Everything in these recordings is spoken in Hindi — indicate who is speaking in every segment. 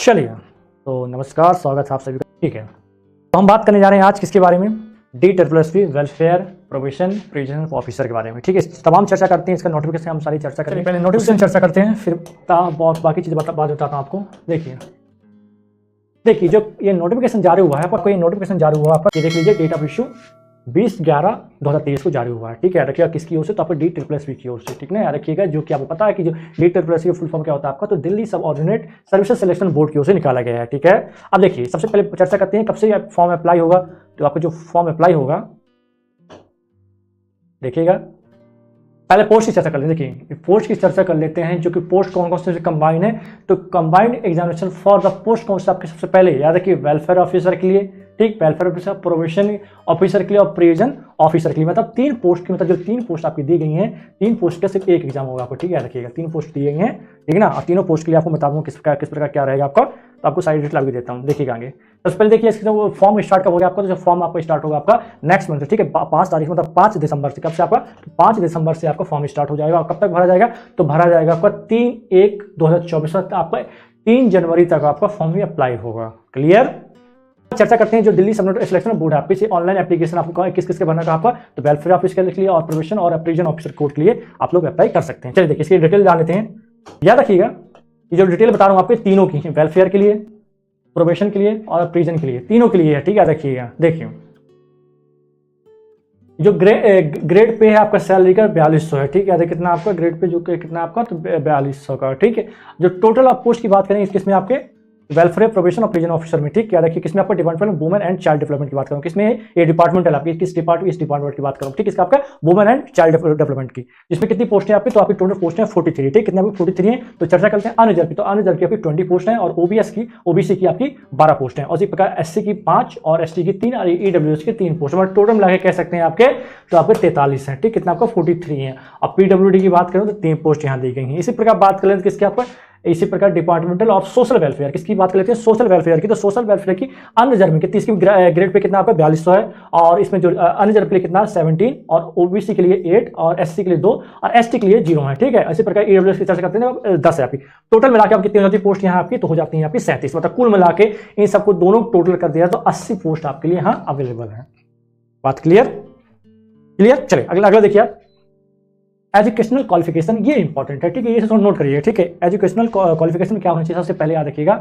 Speaker 1: चलिए, तो नमस्कार, स्वागत है आप सभी का। ठीक है, तो हम बात करने जा रहे हैं आज किसके बारे में, DSSP welfare provision prison officer के बारे में। ठीक है, तमाम चर्चा करते हैं, इसका नोटिफिकेशन हम सारी चर्चा करेंगे। पहले नोटिफिकेशन चर्चा करते हैं, फिर बाकी चीज़ें बाद बताता हूँ आपको। देखिए जो ये नोटिफिकेशन जारी हुआ है, आपका कोई नोटिफिकेशन जारी हुआ है आपका, ये देख लीजिए, डेट ऑफ इशू 20/11/2023 को जारी हुआ है। ठीक है, याद रखिएगा किसकी ओर से, तो आपको DSSP की ओर से। ठीक है, याद रखिएगा, जो कि आपको पता है कि जो DSSP का फुल फॉर्म क्या होता है आपका, तो दिल्ली सब ऑर्डिनेट सर्विसेज सिलेक्शन बोर्ड की ओर से निकाला गया है। ठीक है, अब देखिए सबसे पहले चर्चा करते हैं कब से फॉर्म अप्लाई होगा। तो आपको जो फॉर्म अप्लाई होगा, देखिएगा पहले पोस्ट की चर्चा कर लेते हैं। देखिए पोस्ट की चर्चा कर लेते हैं, जो कि पोस्ट कौन कौन से कंबाइन है। तो combined examination for the post कौन सा आपके, सबसे पहले याद रखिए वेलफेयर ऑफिसर के लिए, ठीक, वेलफेयर ऑफिसर, प्रोविजन ऑफिसर के लिए और प्रिजन ऑफिसर के लिए। मतलब 3 पोस्ट की, मतलब जो 3 पोस्ट आपकी दी गई हैं, 3 पोस्ट का सिर्फ एक एग्जाम होगा आपको। ठीक है, याद रखिएगा 3 पोस्ट दी गई हैं, ठीक है ना। और तीनों पोस्ट के लिए आपको बता दूँ किस प्रकार क्या रहेगा आपका, तो आपको साइड डिटेल भी देता हूँ, देखिएगा आगे। सबसे पहले देखिए इसका जो फॉर्म स्टार्ट कब हो गया आपका, तो जो फॉर्म आपका स्टार्ट होगा आपका नेक्स्ट मंथ, ठीक है, 5 तारीख, मतलब 5 दिसंबर से। कब से आपका, तो 5 दिसंबर से आपका फॉर्म स्टार्ट हो जाएगा। और कब तक भरा जाएगा, तो भरा जाएगा आपका 3/1/2024 तक, आपका 3 जनवरी तक आपका फॉर्म भी अप्लाई होगा। क्लियर। चर्चा करते हैं जो दिल्ली सब सिलेक्शन बोर्ड है, आपकी ऑनलाइन एप्लीकेशन आपको किस किस के भरना का आपका, तो वेलफेयर ऑफिस के लिए और प्रोविजन और प्रिजन ऑफिसर कोड के लिए आप लोग अप्लाई कर सकते हैं। चलिए देखिए इसकी डिटेल जान लेते हैं। याद रखिएगा ये जो डिटेल बता रहा हूँ आपके, तीनों की है, वेलफेयर के लिए, प्रोबेशन के लिए और प्रिजन के लिए, तीनों के लिए है। ठीक है, रखिएगा। देखिए जो ग्रेड पे है आपका सैलरी का 4200 है। ठीक है, कितना आपका ग्रेड पे, जो कितना आपका, तो 4200 का। ठीक है, जो टोटल आप पोस्ट की बात करें इसमें आपके वेलफेयर प्रोविजन और प्रिजन ऑफिसर में, ठीक, याद रखिए किसमें आपका department women and child development की बात करूँ, किसमें ये डिपार्टमेंटल आपकी, किस डिपार्टमेंट, इस डिपार्टमेंट की बात करूँ। ठीक, इसका आपका वुमेन एंड चाइल्ड डेवलपमेंट की, जिसमें कितनी पोस्ट है आपकी, तो आपकी टोटल पोस्ट है 43। ठीक, कितने आपकी 43 है। तो चर्चा करते हैं अनरिजर्व की, तो अनरिजर्व की आपकी 20 पोस्ट है, और ओबीसी की आपकी 12 पोस्ट है, और इसी प्रकार एससी की 5 और एसटी की 3 और ईडब्ल्यूएस की 3 पोस्ट, मतलब टोटल मिला के कह सकते हैं आपके, तो आपके 43 है। ठीक, कितना आपका 43 है। और पीडब्ल्यूडी की बात करें तो 3 पोस्ट यहाँ दी गई हैं। इसी प्रकार बात करें तो किसके आपका, इसी प्रकार डिपार्टमेंटल ऑफ सोशल वेलफेयर, किसकी बात कर लेते हैं, सोशल वेलफेयर की। तो सोशल वेलफेयर की अनरिजर्व में कितनी, इसकी ग्रेड पे कितना आपका 4200 है, और इसमें जो अनरिजर्व के लिए कितना 17, और ओबीसी के लिए 8, और एससी के लिए 2, और एसटी के लिए 0 है। ठीक है, इसी प्रकार ईडब्ल्यूएस की चर्चा करते हैं 10 है आपकी। टोटल मिला के आपकी कितनी हो जाती है पोस्ट यहाँ आपकी, तो हो जाती है आपकी 37। मतलब कुल मिला के इन सबको दोनों टोटल कर दिया तो 80 पोस्ट आपके लिए यहाँ अवेलेबल है। बात क्लियर। चलिए अगला देखिए आप, एजुकेशनल क्वालिफिकेशन, ये इंपॉर्टेंट है। ठीक है, ये सब नोट करिए। ठीक है, एजुकेशनल क्वालिफिकेशन क्या होना चाहिए, सबसे पहले याद रखिएगा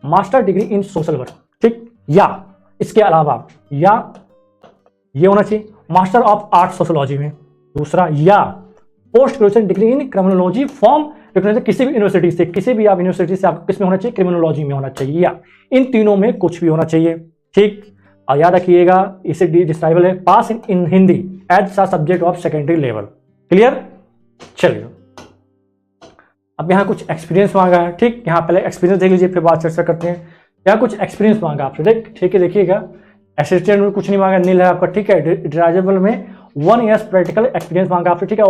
Speaker 1: master degree in social work, ठीक, या इसके अलावा या ये होना चाहिए मास्टर ऑफ आर्ट सोशोलॉजी में। दूसरा, या post graduation degree in criminology from किसी भी यूनिवर्सिटी से, किसी भी आप यूनिवर्सिटी से आपको किसमें होना चाहिए, क्रिमिनोलॉजी में होना चाहिए, या इन तीनों में कुछ भी होना चाहिए। ठीक, और याद रखिएगा इसे डिस्क्राइबल है pass in Hindi as subject of secondary level. Clear. चलिए अब यहाँ कुछ एक्सपीरियंस मांगा है। ठीक, यहाँ पहले एक्सपीरियंस देख लीजिए, फिर बात चर्चा करते हैं। यहाँ कुछ एक्सपीरियंस मांगा आपसे, ठीक है, देखिएगा असिस्टेंट में कुछ नहीं मांगा, नील है आपका। ठीक है, ड्राइवेबल में 1 ईयर प्रैक्टिकल एक्सपीरियंस मांगा आपसे। ठीक है,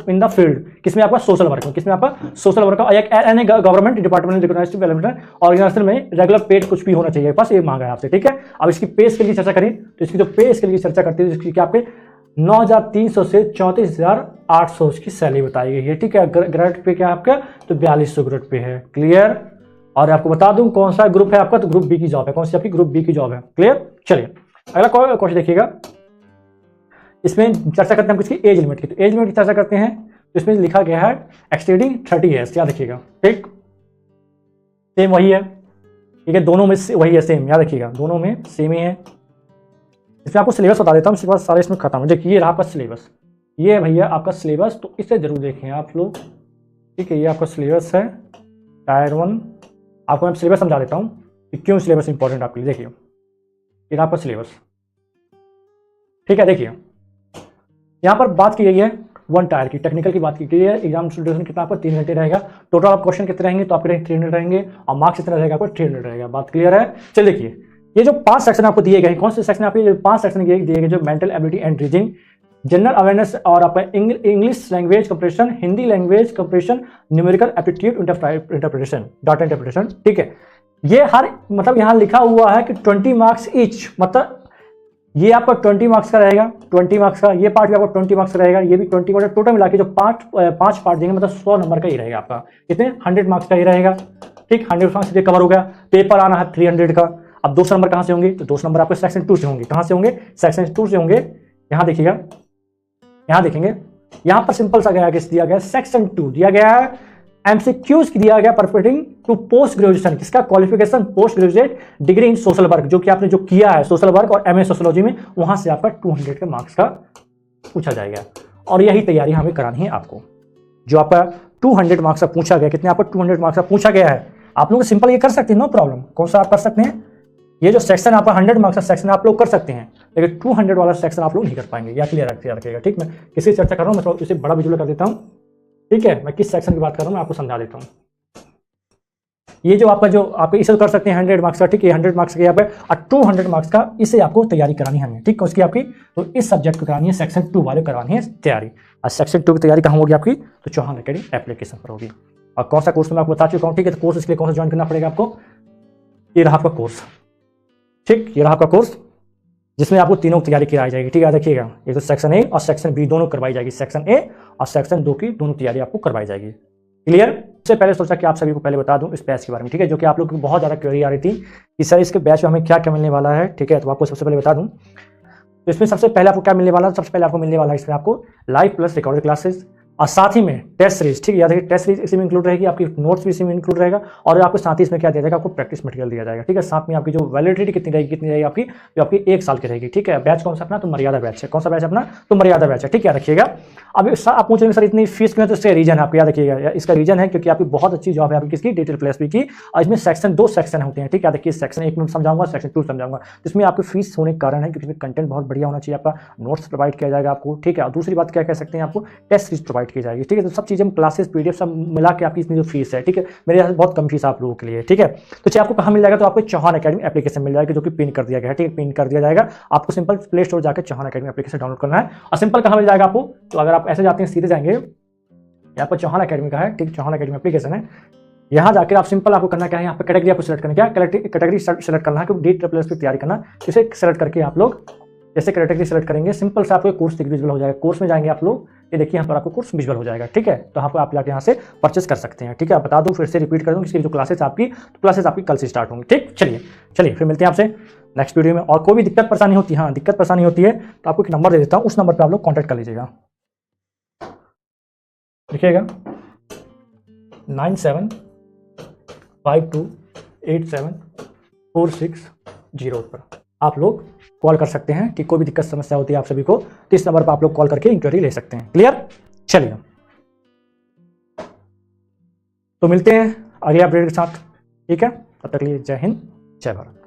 Speaker 1: इन द फील्ड, किसमें आपका सोशल वर्क में, किसमें आपका social work, any government department recognized development organization में रेगुलर पेड कुछ भी होना चाहिए, बस ये मांगा है आपसे। ठीक है, अब इसकी पे स्केल की चर्चा करें तो इसकी जो पे स्केल की चर्चा करती है, जिसकी आपके 9,300 से 34,800 की सैलरी बताई गई है। ठीक है, ग्रेड पे क्या आपका, तो 4200 ग्रेड पे है। क्लियर। और आपको बता दूं कौन सा ग्रुप है आपका, तो ग्रुप बी की जॉब है। कौन सी आपकी, ग्रुप बी की जॉब है। क्लियर। चलिए अगला क्वेश्चन देखिएगा, इसमें चर्चा करते हैं हम किसकी, एज लिमिट की। तो एज लिमिट की चर्चा करते हैं, तो इसमें लिखा गया है एक्सटेंडिंग 30 ईयर्स, याद रखिएगा। ठीक, सेम वही है। ठीक है, दोनों में वही है, सेम, याद रखिएगा दोनों में सेम ही है। इसमें आपको सिलेबस बता देता हूँ, इसके बाद सारे इसमें खत्म है। देखिए ये रहा आपका सिलेबस, ये है भैया आपका सिलेबस, तो इसे जरूर देखें आप लोग। ठीक है, ये आपका सिलेबस है टायर 1। आपको मैं सिलेबस समझा देता हूँ कि क्यों सिलेबस इंपॉर्टेंट आपके लिए। देखिए ये रहा आपका सिलेबस। ठीक है, देखिए यहाँ पर बात की गई है 1 टायर की, टेक्निकल की बात की गई है। एग्जाम ड्यूरेशन कितना आपका 3 घंटे रहेगा। टोटल आप क्वेश्चन कितने रहेंगे, तो आपके रहेंगे 300 रहेंगे, और मार्क्स कितना रहेगा आपको 300 रहेगा। बात क्लियर है। चलिए देखिए ये जो 5 सेक्शन आपको दिए गए, कौन से सेक्शन आपके 5 सेक्शन दिए गए, जो mental ability and reasoning, general awareness, और आपका English language compression, Hindi language compression, numerical aptitude interpretation, data interpretation. ठीक है, ये हर, मतलब यहाँ लिखा हुआ है कि 20 मार्क्स ईच, मतलब ये आपका 20 मार्क्स का रहेगा, 20 मार्क्स का, ये पार्ट भी आपका 20 मार्क्स का रहेगा, ये भी 20 मार्क्स, टोटल मिला के जो 5 पार्ट देंगे, मतलब 100 नंबर का ही रहेगा आपका। कितने, 100 मार्क्स का ही रहेगा। ठीक, 100 मार्क्स ये कवर हो गया। पेपर आना है 300 का। अब 200 नंबर कहाँ से होंगे? तो 200 नंबर आपके सेक्शन 2 से होंगे। कहाँ से होंगे? सेक्शन 2 से होंगे। यहाँ देखिएगा, यहाँ देखेंगे, यहाँ पर सिंपल सा गया, किस दिया गया? सेक्शन 2 दिया गया है। एमसीक्यूज दिया गया परफेक्टिंग टू पोस्ट ग्रेजुएशन, किसका? Qualification post graduate degree in social work, जो कि आपने जो किया है सोशल वर्क और एमए सोशियोलॉजी में, वहां से आपका 200 के मार्क्स का पूछा जाएगा। और यही तैयारी हमें करानी है आपको। जो आपका 200 मार्क्स का पूछा गया, कितने आपको 200 मार्क्स का पूछा गया है, आप लोग सिंपल ये कर सकते हैं, नो प्रॉब्लम। कौन सा आप कर सकते हैं? ये जो सेक्शन आपका 100 मार्क्स का सेक्शन आप लोग कर सकते हैं, लेकिन 200 वाला सेक्शन आप लोग नहीं कर पाएंगे। या क्लियर रखिएगा, ठीक। मैं किसी चर्चा कर रहा हूँ, मैं थोड़ा इसे बड़ा विजुअल कर देता हूँ, ठीक है। मैं किस सेक्शन की बात कर रहा हूँ मैं आपको समझा देता हूँ। ये जो आपका जो आप इसे कर सकते हैं 100 मार्क्स का, ठीक है, 100 मार्क्स का यहाँ पे, और 200 मार्क्स का इसे आपको तैयारी करानी है हमें, ठीक है, उसकी आपकी। तो इस सब्जेक्ट को करानी है, सेक्शन 2 वाले करवानी है तैयारी। और सेक्शन 2 की तैयारी कहाँ होगी आपकी? तो चौहान अकेडमी एप्लीकेशन पर होगी। और कौन सा कोर्स मैं आपको बता चुका हूँ, ठीक है। तो कोर्स इसके लिए कौन सा ज्वाइन करना पड़ेगा आपको? ये रहा आपका कोर्स, ठीक, ये रहा आपका कोर्स, जिसमें आपको तीनों की तैयारी कराई जाएगी, ठीक है। देखिएगा, ये तो सेक्शन ए और सेक्शन बी दोनों करवाई जाएगी। सेक्शन ए और सेक्शन 2 की दोनों तैयारी आपको करवाई जाएगी। क्लियर? इससे पहले सोचा कि आप सभी को पहले बता दूं इस बैच के बारे में, ठीक है, जो कि आप लोग को बहुत ज़्यादा क्वेरी आ रही थी कि सर इसके बैच में हमें क्या क्या मिलने वाला है, ठीक है। तो आपको सबसे पहले बता दूं, तो इसमें सबसे पहले आपको क्या मिलने वाला है? सबसे पहले आपको मिलने वाला है इसमें आपको लाइव प्लस रिकॉर्डेड क्लासेस, और साथ ही में टेस्ट सीरीज, ठीक है। याद रखिए, टेस्ट सीरीज इसी में इंक्लूड रहेगी, आपकी नोट्स भी इसी में इंक्लूड रहेगा, और आपको साथ ही इसमें क्या दिया जाएगा? आपको प्रैक्टिस मटेरियल दिया जाएगा, ठीक है। साथ में आपकी जो वैलिडिटी कितनी रहेगी आपकी, जो आपकी 1 साल की रहेगी, ठीक है। बैच कौन सा अपना? तो मर्यादा बैच है। कौन सा बैच अपना? तो मर्यादा बैच है, ठीक है, रखिएगा। अब आप पूछेंगे सर इतनी फीस क्यों है? तो इसका रीजन है आपको, याद रखिएगा, इसका रीजन है क्योंकि आपकी बहुत अच्छी जॉब है आपकी किसकी? डिटेल प्लेसमेंट की। और इसमें सेक्शन 2 सेक्शन होते हैं, ठीक है। देखिए, सेक्शन 1 में समझाऊंगा, सेक्शन 2 समझाऊंगा। इसमें आपकी फीस होने के कारण है क्योंकि इसमें कंटेंट बहुत बढ़िया होना चाहिए, आपका नोट्स प्रोवाइड किया जाएगा आपको, ठीक है। और दूसरी बात क्या कह सकते हैं, आपको टेस्ट सीरीज प्रोवाइड की जाएगी, ठीक है। तो सब चीज़ें, क्लासेस, पीडीएफ सब मिला के आपकी इसमें जो फीस है, ठीक है, मेरे यहाँ से बहुत कम फीस आप लोगों के लिए, ठीक है। तो चाहे आपको कहाँ मिल जाएगा? तो आपको चौहान अकेडमी एप्लीकेशन मिल जाएगा, जो कि पिन कर दिया गया है, ठीक है, पिन कर दिया जाएगा। आपको सिंपल प्ले स्टोर जाकर चौहान अकेडमी एप्लीकेशन डाउनलोड करना है। और सिंपल कहाँ मिल जाएगा आपको? तो अगर आप ऐसे जाते हैं, सीधे जाएंगे, यहाँ पर चौहान अकेडमी का है, ठीक, चौहान अकेडमी एप्लीकेशन है। यहाँ जाकर आप सिंपल आपको करना क्या है? यहाँ पर कैटेगरी आपको सेलेक्ट करना, क्या कैटेगरी सेलेक्ट करना है, क्योंकि DSSS की तैयारी करना। इसे सेलेक्ट करके आप लोग जैसे कैटेगरी सेलेक्ट करेंगे, सिंपल से आपको कोर्स विजुअल हो जाएगा। कोर्स में जाएंगे आप लोग, ये देखिए यहाँ पर आपको कोर्स विजुअल हो जाएगा, ठीक है। तो यहाँ पर आप जाके यहाँ से परचेस कर सकते हैं, ठीक है। बता दूँ, फिर से रिपीट कर दूँ, इसकी जो क्लासेस आपकी कल से स्टार्ट होंगी, ठीक। चलिए फिर मिलते हैं आपसे नेक्स्ट वीडियो में। और कोई भी दिक्कत परेशानी होती है, हाँ, दिक्कत परेशानी होती है तो आपको एक नंबर दे देता हूँ, उस नंबर पर आप लोग कॉन्टैक्ट कर लीजिएगा। लिखिएगा 97528746 पर आप लोग कॉल कर सकते हैं कि कोई भी दिक्कत समस्या होती है आप सभी को, तो इस नंबर पर आप लोग कॉल करके इंक्वायरी ले सकते हैं। क्लियर? चलिए, तो मिलते हैं अगले अपडेट के साथ, ठीक है। तब तक के लिए जय हिंद, जय भारत।